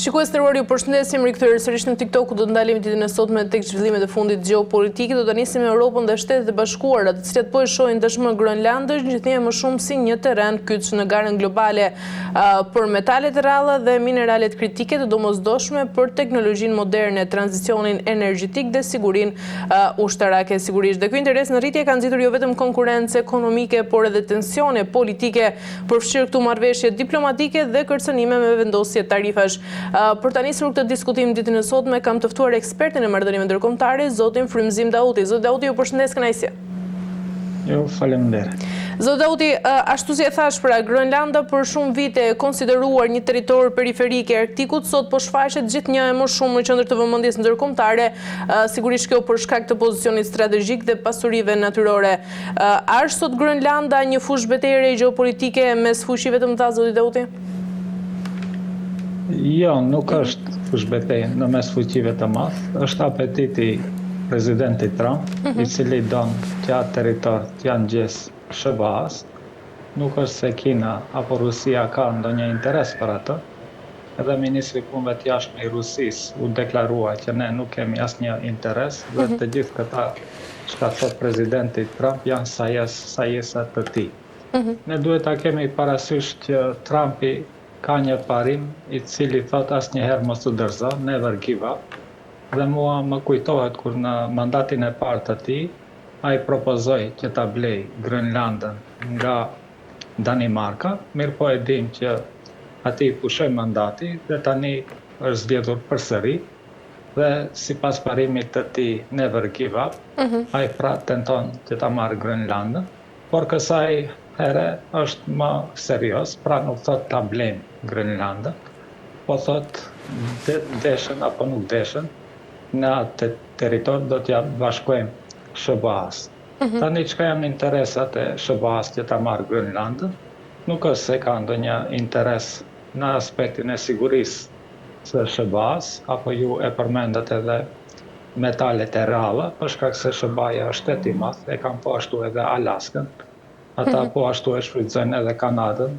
Shikues nderuar, ju përshëndesim, rikthyer sërish në TikTok, ku do të ndalemi ditën e sotme tek zhvillimet e fundit gjeopolitike. Do të nisim me Europën dhe Shtetet e Bashkuara, të cilat po e shohin tashmë Groenlandën gjithnjë më shumë si një terren kyç në garën globale për metale të rralla dhe mineralet kritike të domosdoshme për teknologjinë moderne, tranzicionin energjetik dhe sigurinë ushtarake sigurisht. Dhe ky interes në rritje ka nxitur jo vetëm konkurrencë ekonomike, por edhe tensione politike, përfshirë këtu marrëveshje diplomatike dhe kërcënime me vendosje tarifash. Për ta nisur këtë diskutim ditën e sotme, kam të ftuar ekspertin e marrëdhënieve ndërkombëtare, zotin Frymëzim Dauti. Zot Dauti, ju përshëndes kënaqësi. Jo, faleminderit. Zot Dauti, ashtu si e thash, pra Groenlanda për shumë vite e konsideruar një territor periferik i Arktikut, sot po shfaqet gjithnjë e më shumë në qendër të vëmendjes ndërkombëtare, sigurisht kjo për shkak të pozicionit strategjik dhe pasurive natyrore. A është sot Groenlanda një fushë betejë gjeopolitike mes fuqive të mëdha, zoti Dauti? Jo, nuk është fushbetejë në mes fuqive të madh, është apetiti presidentit Trump, i cili don që atë territor t'ia ngjesë SBA-s. Nuk është se Kina apo Rusia ka ndonjë interes për atë. Edhe ministri i punëve të jashtme i Rusisë u deklarua që ne nuk kemi asnjë interes, dhe të gjithë këta çka thot presidenti Trump janë sajesa të tij. Ne duhet ta kemi parasysh që Trumpi ka një parim i cili thot asnjëherë mos u dorëzo, never give up. Dhe mua më kujtohet kur në mandatin e parë të tij ai propozoi që ta blej Groenlandën nga Danimarka, mirë po e dim që ati pushoi mandati dhe tani është zgjedhur përsëri dhe sipas parimit të tij never give up, ai pra tenton që ta marrë Groenlandën, por kësaj here është më serios, pra nuk thot ta blejmë Groenlandën, po thot deshën apo nuk deshën, në atë territor do t'ja bashkojmë SBA-s. Tani çka janë interesat e SBA-s që ta marrë Groenlandën? Nuk është se ka ndonjë interes në aspektin e sigurisë së SBA-s, apo ju e përmendat edhe metalet e rralla, për shkak se SBA-ja është shtet i madh, e kanë po ashtu edhe Alaskën. Ata po ashtu e shfrytëzojnë edhe Kanadën,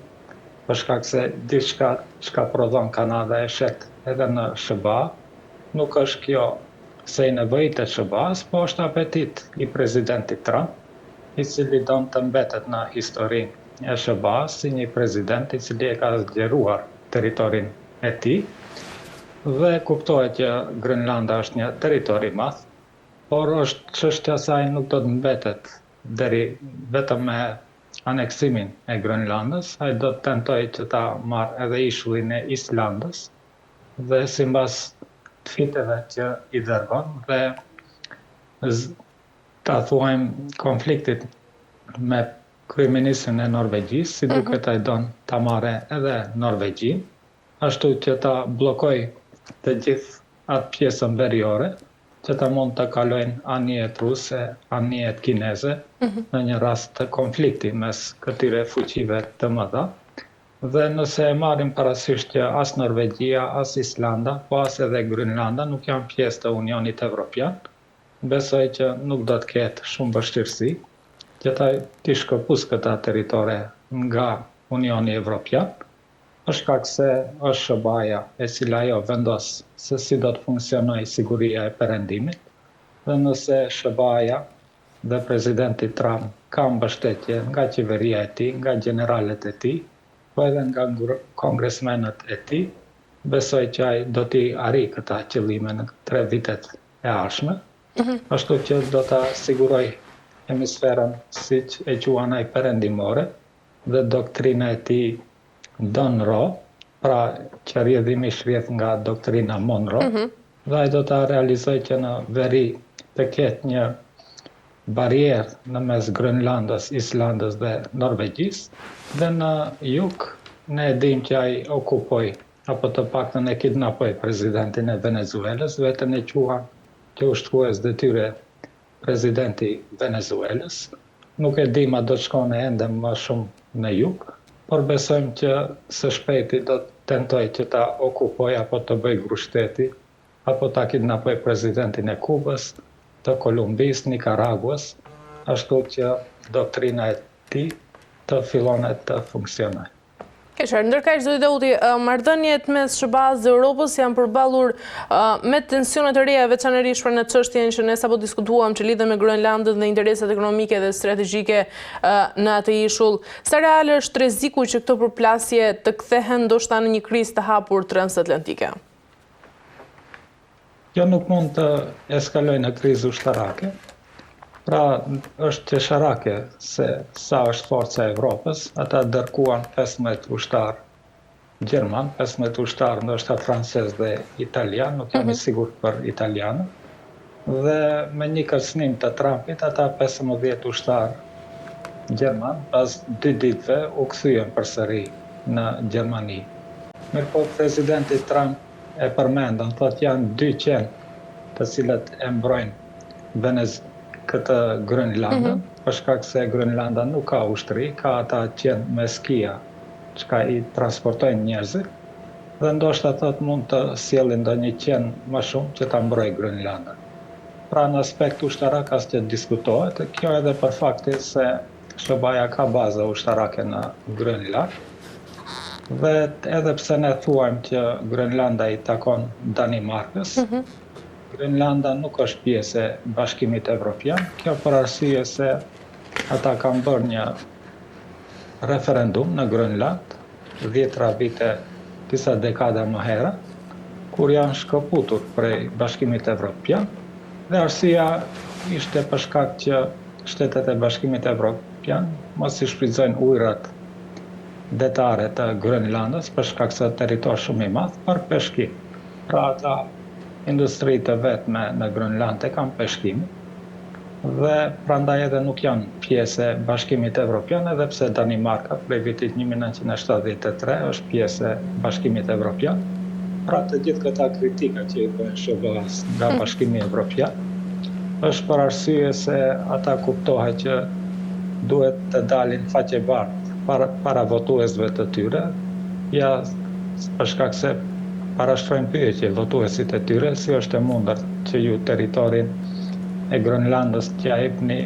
për shkak se diçka çka prodhon Kanada e shet edhe në SBA. Nuk është kjo se i nevojit e SBA-s, po është apetit i presidentit Trump, i cili don të mbetet në historinë e SBA-s si një president i cili e ka zgjeruar territorin e tij. Dhe kuptohet që Groenlanda është një territor i madh, por është çështja e saj nuk do të mbetet deri vetëm me aneksimin e Groenlandës, ai do të tentojë që ta marrë edhe ishullin e Islandës dhe sipas fiteve që i dërgon dhe ta thuajmë konfliktit me kryeministrin e Norvegjisë, si duket ai don ta marrë edhe Norvegjinë, ashtu që ta bllokoj të gjithë atë pjesën veriore, që ta mund të kalojnë anijet ruse, anijet kineze, në një rast të konflikti mes këtyre fuqive të mëdha. Dhe nëse e marrim parasysh që as Norvegjia, as Islanda, po as edhe Groenlanda nuk janë pjesë të Unionit Evropian, besoj që nuk do të ketë shumë vështirësi që t'i shkëpus këta territore nga Unioni Evropian, për shkak se është SBA-ja e cila ajo vendos se si do të funksionojë siguria e perëndimit, dhe nëse SBA-ja dhe presidenti Trump ka mbështetje nga qeveria e tij, nga generalet e tij, po edhe nga kongresmenët e tij, besoj që ai do t'i arrijë këta qëllime në 3 vitet e ardhshme, ashtu që do ta siguroj hemisferën siç e quan ai perëndimore dhe doktrina e tij Monroe, pra që rrjedhimisht rrjedh nga doktrina Monroe, dhe ai do ta realizojë që në veri të ketë një barierë në mes Groenlandës, Islandës dhe Norvegjisë, dhe në jug ne e dim që ai okupoi, apo të paktën e kidnapoi presidentin e Venezuelës, vetën e quan që ushtrues detyre presidenti Venezuelës. Nuk e dim a do të shkojnë ende më shumë në jug, por besojmë që së shpejti do të tentoj që ta okupoj apo të bëj grushteti, apo ta kidnapoj presidentin e Kubës, të Kolumbisë, Nikaraguës, ashtu që doktrina e tij të fillon të funksionojë. Ndërkaq, zoti Dauti, marrëdhëniet mes SBA-s dhe Europës janë përballur me tensione të reja, veçanërisht për në çështjen që ne sapo diskutuam, që lidhen me Groenlandën dhe interesat ekonomike dhe strategjike në atë ishull. Sa real është rreziku që këto përplasje të kthehen ndoshta në një krizë të hapur transatlantike? Kjo nuk mund të eskalojë në krizë ushtarake. Pra, është qesharake se sa është forca e Evropës, ata dërkuan 15 ushtar Gjerman, 15 ushtar ndoshta francez dhe italian, nuk jam i sigurt për italianë. Dhe me një kërcënim të Trumpit, ata 15 ushtar Gjerman, pas 2 ditëve u kthyen përsëri në Gjermani. Mirëpo presidenti Trump e përmendën, thotë janë 2 qenë të cilët e mbrojnë këtë Groenlandën, për shkak se Groenlanda nuk ka ushtri, ka ata qenë me skia, çka i transportojnë njerëzit, dhe ndoshta thot mund të sjellin ndonjë qenë më shumë që ta mbrojë Groenlandën. Pra në aspekt ushtarak as që diskutohet, kjo edhe për faktin se SBA-ja ka baza ushtarake në Groenland, dhe edhe pse ne thuajmë që Groenlanda i takon Danimarkës, Groenlanda nuk është pjesë e Bashkimit Evropian, kjo për arsye se ata kanë bërë një referendum në Groenland, 10 vite, disa dekada më herët, kur janë shkëputur prej Bashkimit Evropian, dhe arsyeja ishte për shkak që shtetet e Bashkimit Evropian mos i shfrytëzojnë ujërat detare të Groenlandës për shkak se territor shumë i madh për peshkim. Pra ata industri të vetme në Groenland e kanë peshkimin, dhe prandaj edhe nuk janë pjesë e Bashkimit Evropian, edhe pse Danimarka prej vitit 1973 është pjesë e Bashkimit Evropian. Pra të gjithë këta kritika që i bëjnë SBA-s nga Bashkimi Evropian, është për arsye se ata kuptohet që duhet të dalin faqebardh para votuesve të tyre, ja për shkak se parashtrojnë pyetje votuesit e tyre, si është e mundur që ju territorin e Groenlandës t'ja jepni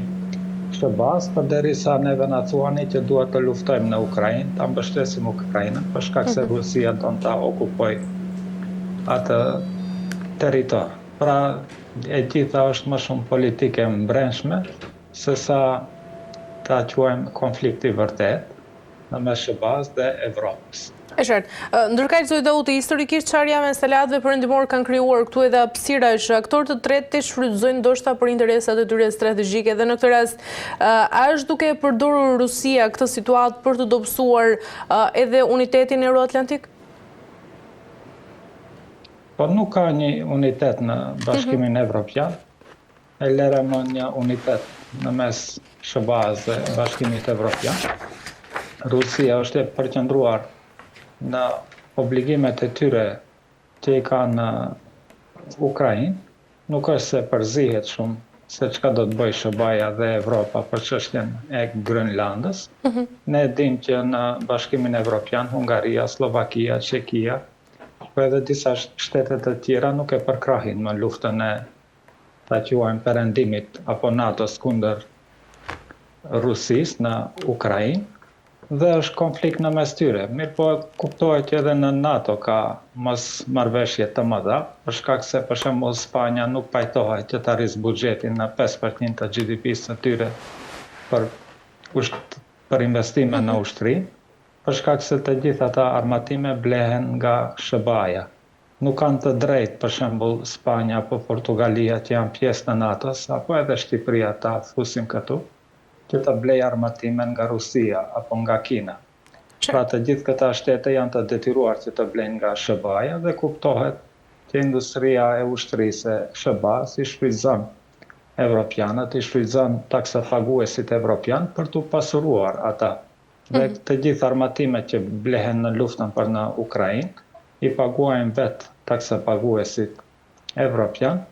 SBA-s, përderisa neve na thuani që duhet të luftojmë në Ukrainë, ta mbështesim Ukrainën, për shkak se Rusia don ta okupojë atë territor. Pra, e gjitha është më shumë politike mbrëmshme, se sa ta quajmë konflikti vërtet në mes SBA-s dhe Evropës. E qartë. Ndërkaq, zoti Dauti, historikisht çarja me instalatëve perëndimor kanë krijuar këtu edhe hapësira që aktorë të tretë të shfrytëzojnë ndoshta për interesat e tyre strategjike. Dhe në këtë rast, a është duke përdorur Rusia këtë situatë për të dobësuar edhe unitetin euroatlantik? Po nuk ka një unitet në Bashkimin Evropian, e lere më një unitet në mes SBA-s dhe Bashkimit Evropian. Rusia është e përqendruar në obligimet e tyre që i ka në Ukrainë, nuk është se përzihet shumë se çka do të bëjë SBA-ja dhe Evropa për çështjen e Groenlandës. Ne dim që në Bashkimin Evropian, Hungaria, Slovakia, Çekia, po edhe disa shtete të tjera nuk e përkrahin më luftën e ta quajmë perëndimit apo NATO-s kundër Rusisë në Ukrainë. Dhe është konflikt në mes tyre. Mirë po kuptohet që edhe në NATO ka mos marrëveshje të mëdha, për shkak se për shembull Spanja nuk pajtohet që ta rrisë buxhetin në 5% të GDP-s së tyre për investime në ushtri, për shkak se të gjitha ata armatime blehen nga SBA-ja. Nuk kanë të drejtë për shembull Spanja apo Portugalia që janë pjesë të NATO-s, apo edhe Shqipëria ta fusim këtu, që të blej armatimen nga Rusia apo nga Kina. Pra të gjithë këta shtete janë të detyruar që të blejnë nga SBA-ja dhe kuptohet që industria e ushtrisë e SBA-s i shfrytëzon evropianët, i shfrytëzon taksapaguesit evropian për të pasuruar ata. Dhe të gjithë armatimet që blehen në luftën për në Ukrainë, i paguajnë vetë taksapaguesit evropian,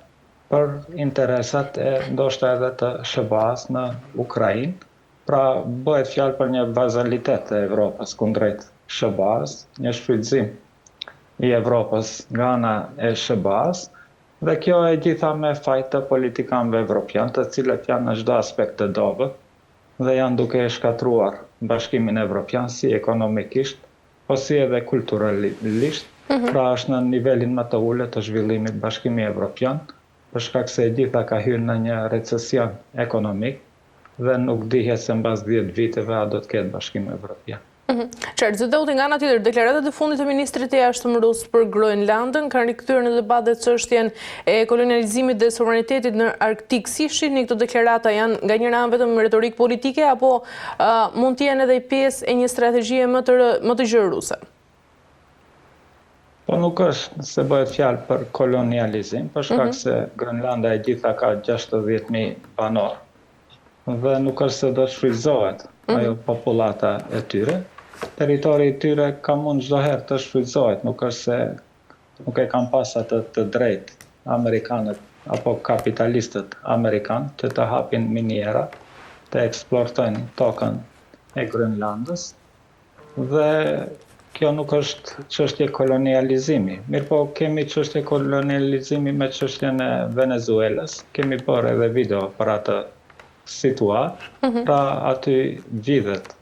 për interesat e ndoshta edhe të SBA-s në Ukrainë. Pra bëhet fjalë për një vazalitet të Evropës kundrejt SBA-s, një shfrytëzim i Evropës nga ana e SBA-s, dhe kjo e gjitha me fajt të politikanëve evropian, të cilët janë në çdo aspekt të dobët dhe janë duke e shkatruar Bashkimin Evropian si ekonomikisht, po si edhe kulturalisht, pra është në nivelin më të ulët të zhvillimit Bashkimi Evropian, për shkak se e gjitha ka hyrë në një recesion ekonomik dhe nuk dihet se mbas 10 viteve a do të ketë Bashkim Evropian. Qartë, zëdauti nga ana tjetër, deklaratat e fundit të ministrit e jashtëm rus për Groenlandën kanë rikthyer në debat dhe çështjen e kolonializimit dhe sovranitetit në Arktik. Si shihni këto deklarata, janë nga njëra anë vetëm retorik politike apo mund të jenë edhe pjesë e një strategjie më të gjerë ruse? Po nuk është se bëhet fjalë për kolonializim, për shkak se Grenlanda e gjitha ka 60.000 banor dhe nuk është se do të shfrytëzohet ajo popullata e tyre. Territori i tyre ka mund çdo herë të shfrytëzohet, nuk është se nuk e kanë pas atë të drejtë amerikanët apo kapitalistët amerikanë që të hapin miniera, të eksploatojnë tokën e Grenlandës dhe kjo nuk është çështje kolonializimi. Mirëpo kemi çështje kolonializimi me çështjen e Venezuelës, kemi bërë edhe video për atë situatë, pra aty vidhet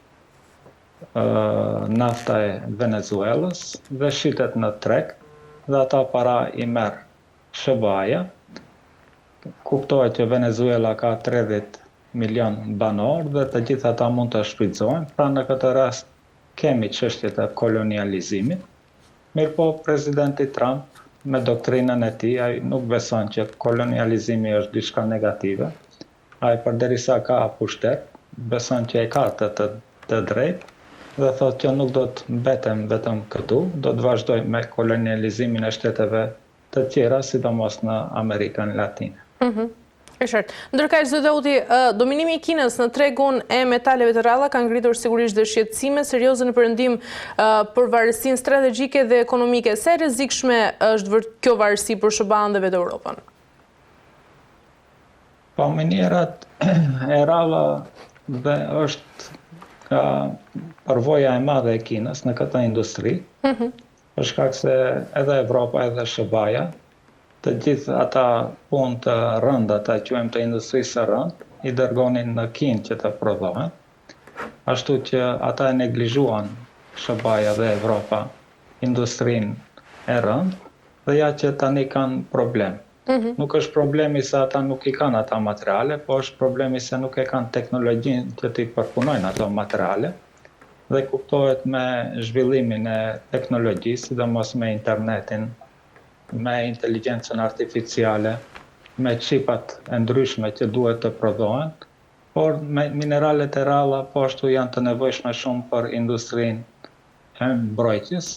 nafta e Venezuelës dhe shitet në treg dhe ata para i merr SBA-ja. Kuptohet që Venezuela ka 30 milion banor dhe të gjitha ata mund të shfrytëzohen, pra në këtë rast kemi çështjet e kolonializimit. Mirëpo presidenti Trump me doktrinën e tij ai nuk beson që kolonializimi është diçka negative. Ai përderisa ka pushtet, beson që e ka të drejtë dhe thotë që nuk do të mbetem vetëm këtu, do të vazhdoj me kolonializimin e shteteve të tjera, sidomos në Amerikën Latine. E qartë. Ndërkaq, zëdauti, dominimi i Kinës në tregun e metaleve të rralla ka ngritur sigurisht dhe shqetësime serioze në perëndim për varësinë strategjike dhe ekonomike. Sa e rrezikshme është kjo varësi për SBA-n dhe vetë Europën? Po minierat e rralla dhe është ka përvoja e madhe e Kinës në këtë industri, për shkak se edhe Evropa edhe SBA-ja, të gjithë ata punë të rënda, ata quajmë të industrisë së rëndë, i dërgonin në Kinë që të prodhohen, ashtu që ata e neglizhuan SBA-ja dhe Evropa industrinë e rëndë, dhe ja që tani kanë problem. Nuk është problemi se ata nuk i kanë ata materiale, po është problemi se nuk e kanë teknologjinë që t'i përpunojnë ato materiale dhe kuptohet me zhvillimin e teknologjisë, sidomos me internetin, me inteligjencën artificiale, me qipat e ndryshme që duhet të prodhohen, por me mineralet e rralla po ashtu janë të nevojshme shumë për industrinë e mbrojtjes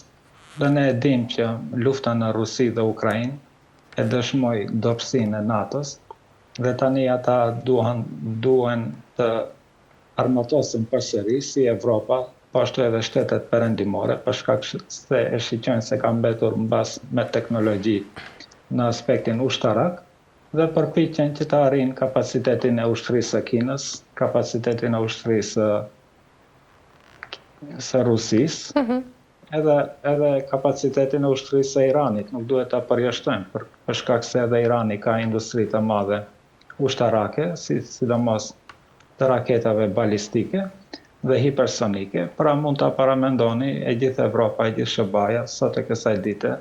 dhe ne e dim që lufta në Rusi dhe Ukrainë e dëshmoj dobësinë e NATO-s dhe tani ata duhen të armatosen përsëri si Evropa, po ashtu edhe shtetet perëndimore, për shkak se e shiqojnë se kanë mbetur mbas me teknologji në aspektin ushtarak dhe përpiqen që të arrijnë kapacitetin e ushtrisë së Kinës, kapacitetin e ushtrisë së Rusisë, edhe kapacitetin e ushtrisë së Iranit, nuk duhet ta përjashtojmë, për shkak se edhe Irani ka industri të madhe ushtarake, sidomos të raketave balistike dhe hipersonike, pra mund ta paramendoni e gjithë Evropa, e gjithë SBA-ja, sot e kësaj dite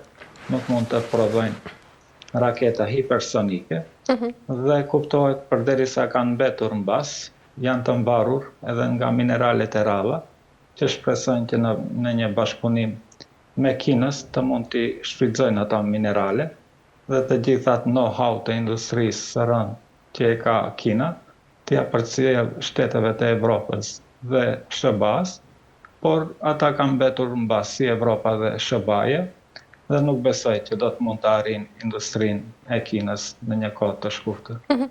nuk mund të prodhojnë raketa hipersonike dhe kuptohet përderisa kanë mbetur mbas, janë të mbarur edhe nga mineralet e rralla, që shpresojnë që në një bashkëpunim me Kinës të mund t'i shfrytëzojnë ata minerale dhe të gjithat know-how të industrisë së rëndë që e ka Kina, t'ia përcjell shteteve të Evropës dhe SBA-s, por ata kanë mbetur mbas si Evropa dhe SBA-ja dhe nuk besoj që do të mund të arrijnë industrinë e Kinës në një kohë të shkurtër.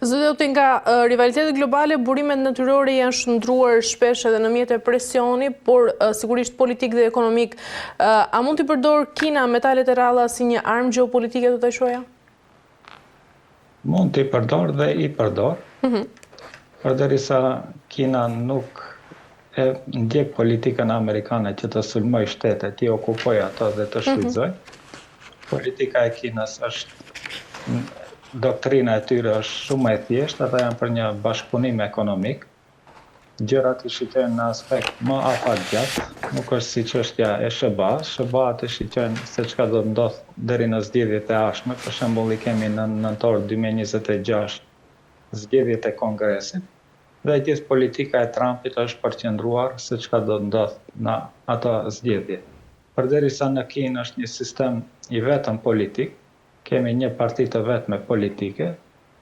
Zëdauti, nga rivalitetet globale, burimet natyrore janë shndruar shpesh edhe në mjet e presioni, por sigurisht politik dhe ekonomik. A mund t'i përdor Kina metalet e rralla si një armë gjeopolitike, do ta shoja? Mund t'i përdor dhe i përdor. Përderisa Kina nuk e ndjek politikën amerikane që të sulmoj shtetet, t'i okupoj ato dhe të shfrytëzoj. Politika e Kinës doktrina e tyre është shumë e thjeshtë, ata janë për një bashkëpunim ekonomik, gjërat i shqyqojnë në aspekt më afatgjatë, nuk është si çështja e SBA-s. SBA-t e shqyqojnë se çka do të ndodhë deri në zgjedhjet e ardhshme. Për shembull, i kemi në nëntor 2026 zgjedhjet e Kongresit dhe gjithë politika e Trumpit është përqendruar se çka do të ndodhë në ato zgjedhje. Përderisa në Kinë është një sistem i vetëm politik, kemi një parti të vetme politike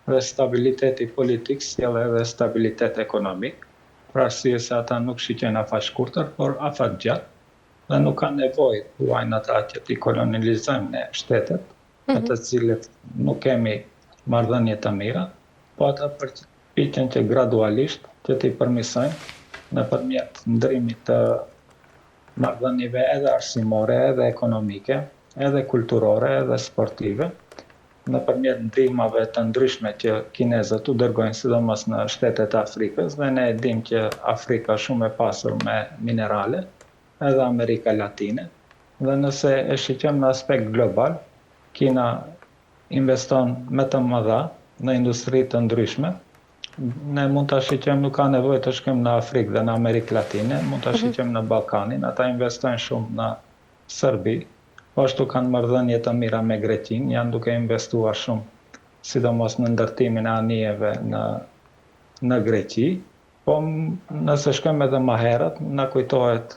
dhe stabiliteti politik sjell edhe stabilitet ekonomik. Për arsye se ata nuk shqyqojnë afat shkurtër, por afat gjatë dhe nuk kanë nevojë, thuajnë ata, që t'i kolonializojmë ne shtetet, me të cilët nuk kemi marrëdhënie të mira, po ata përpiqen që gradualisht që t'i përmirësojnë nëpërmjet ndrimit të marrëdhënieve edhe arsimore, edhe ekonomike, edhe kulturore, edhe sportive, nëpërmjet ndrimave të ndryshme që kinezët u dërgojnë sidomos në shtetet e Afrikës, dhe ne e dimë që Afrika është shumë e pasur me minerale, edhe Amerika Latine, dhe nëse e shqyqojmë në aspekt global, Kina investon me të mëdha në industri të ndryshme. Ne mund ta shqyqojmë, nuk ka nevojë të shkojmë në Afrikë dhe në Amerikë Latine, mund ta shqyqojmë në Ballkanin, ata investojnë shumë në Serbi. Po ashtu kanë marrëdhënie të mira me Greqinë, janë duke investuar shumë, sidomos në ndërtimin e anijeve në Greqi. Po nëse shkojmë edhe më herët, na kujtohet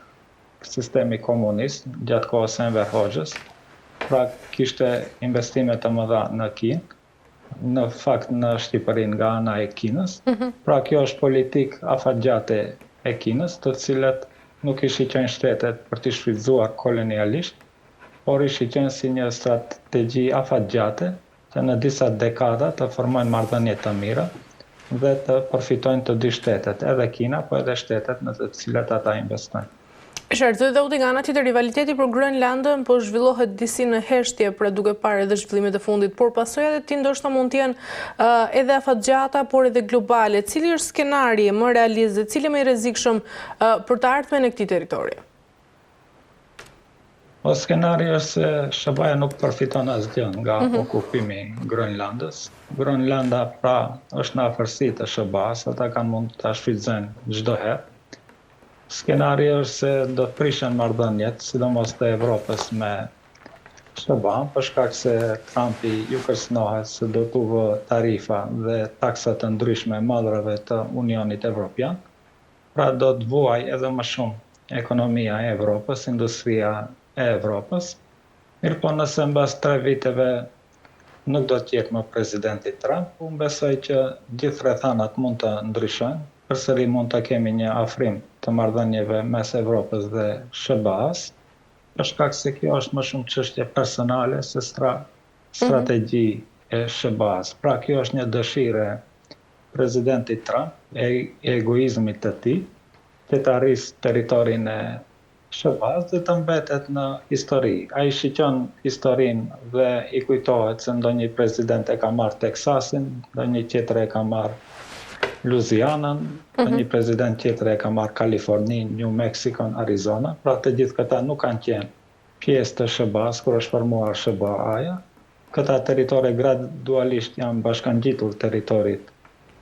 sistemi komunist gjatë kohës së Enver Hoxhës. Pra kishte investime të mëdha në Kinë, në fakt në Shqipërinë nga ana e Kinës. Pra kjo është politikë afatgjate e Kinës, të cilat nuk i shqyqojnë shtetet për t'i shfrytzuar kolonialisht, por i shqyqojnë si një strategji afatgjate që në disa dekada të formojnë marrëdhënie të mira dhe të përfitojnë të dy shtetet, edhe Kina, po edhe shtetet në të cilat ata investojnë. Qartë, dhe nga ana tjetër, rivaliteti për Grönlandën po zhvillohet disi në heshtje, pra duke parë edhe zhvillimet e fundit, por pasojat e tij ndoshta mund të jenë edhe afatgjata, por edhe globale. Cili është skenari më realist dhe cili më i rrezikshëm për të ardhmen e këtij territori? O skenari është se SBA nuk përfiton asgjë nga okupimi i Grönlandës. Grönlanda pra është në afërsi të SBA-s, ata kanë mund ta shfrytëzojnë çdo herë. Skenari është se do të prishen marrëdhëniet, sidomos të Evropës me SBA-n, për shkak se Trumpi ju kërcënohet se do t'u vë tarifa dhe taksa të ndryshme mallrave të Unionit Evropian. Pra do të vuaj edhe më shumë ekonomia e Evropës, industria e Evropës. Mirë po nëse mbas 3 viteve nuk do të jetë më presidenti Trump, unë besoj që gjithë rrethanat mund të ndryshojnë. Përsëri mund të kemi një afrim të marrëdhënieve mes Evropës dhe SBA-s, për shkak se kjo është më shumë çështje personale se strategji e SBA-s. Pra kjo është një dëshirë e presidentit Trump, e egoizmit të tij, që të arrisë territorin e SBA-s dhe të mbetet në histori. Ai shqyqon historinë dhe i kujtohet se ndonjë president e ka marrë Teksasin, ndonjë tjetër e ka marrë Louisianën, ndonjë president tjetër e ka marrë Kaliforninë, New Mexico, Arizona. Pra të gjithë këta nuk kanë qenë pjesë të SBA-s kur është formuar SBA-ja. Këta territore gradualisht janë bashkangjitur territorit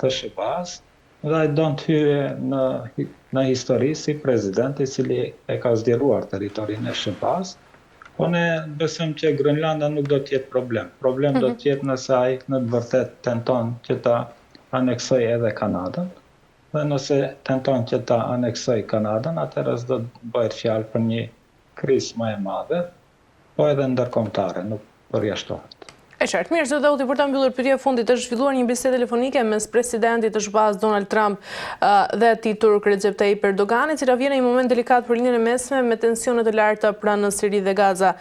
të SBA-s dhe ai do të hyjë në histori si president i cili e ka zgjeruar territorin e SBA-s. Po ne besojmë që Grönlanda nuk do të jetë problem. Problem do të jetë nëse ai në të vërtetë tenton që ta aneksojë edhe Kanadën. Dhe nëse tenton që ta aneksojë Kanadën, atëherë do të bëhet fjalë për një krizë më e madhe, po edhe ndërkombëtare, nuk përjashtohet. E qartë, mirë, zot Dauti, për ta mbyllur pyetja e fundit, është zhvilluar një bisedë telefonike mes presidentit të SBA-s Donald Trump dhe atij turk Recep Tayyip Erdogan, e cila vjen në një moment delikat për linjën e mesme me tensione të larta pranë Siri dhe Gaza.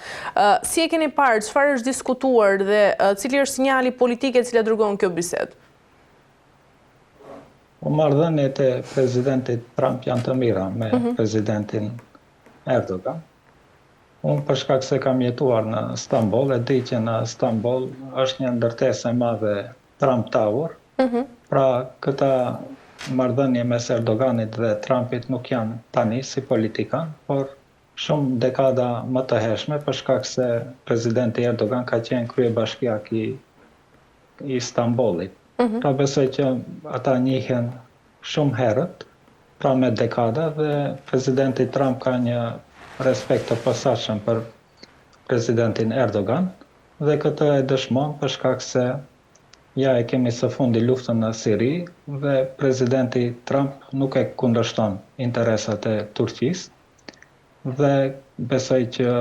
Si e keni parë, çfarë është diskutuar dhe cili është sinjali politik e cila dërgon kjo bisedë? Marrëdhëniet e presidentit Trump janë të mira me presidentin Erdogan. Unë për shkak se kam jetuar në Stamboll, e di që në Stamboll është një ndërtesë e madhe Trump Tower. Pra këta marrëdhënie mes Erdoganit dhe Trumpit nuk janë tani si politikan, por shumë dekada më të hershme, për shkak se presidenti Erdogan ka qenë kryebashkiak i Stambollit. Pra besoj që ata njihen shumë herët pra me dekada dhe presidenti Trump ka një respekt të posaçëm për presidentin Erdogan dhe këtë e dëshmon për shkak se ja e kemi së fundi luftën në Siri dhe presidenti Trump nuk e kundërshton interesat e Turqisë dhe besoj që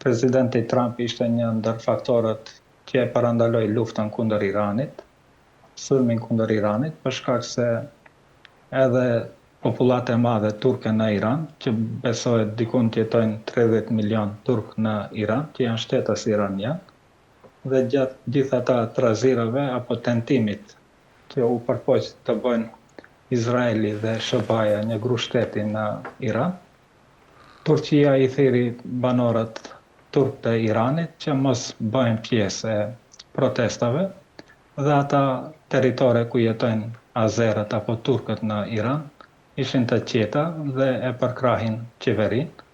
presidenti Trump ishte një ndër faktorët që e parandaloi luftën kundër Iranit, sulmin kundër Iranit, për shkak se edhe popullat e madhe turke në Iran, që besohet dikun të jetojnë 30 milion turk në Iran, që janë shtetës iranian, dhe gjatë gjitha ata trazirave apo tentimit që u përpoq të bëjnë Izraeli dhe SBA një gru shteti në Iran, Turqia i thiri banorët turk të Iranit që mos bëjnë pjesë e protestave dhe ata territore ku jetojnë azerët apo turkët në Iran ishin të qeta dhe e përkrahin qeverinë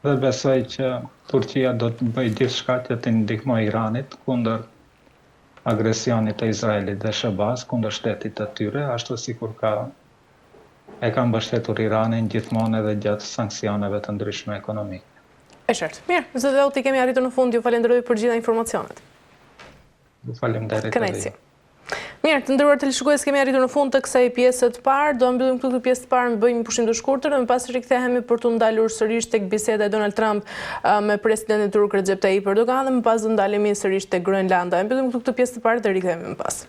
dhe besoj që Turqia do të bëjë gjithçka që të ndihmojë Iranit kundër agresionit të Izraelit dhe SBA-s kundër shtetit të tyre, ashtu sikur e ka mbështetur Iranin gjithmonë edhe gjatë sanksioneve të ndryshme ekonomike. E qartë. Mirë, zoti Dauti, kemi arritur në fund, ju falenderoj për gjitha informacionet. Ju faleminderit. Kënaqësi. Mirë, të nderuar televizionistë, kemi arritur në fund të kësaj pjese të parë. Do mbyllim këtu pjesë të parë, bëjmë një pushim të shkurtër dhe më pas rikthehemi për të ndalur sërish tek biseda e Donald Trump me presidentin turk Recep Tayyip Erdogan dhe më pas do ndalemi sërish tek Groenlanda. Mbyllim këtu këtë pjesë të parë dhe rikthehemi më pas.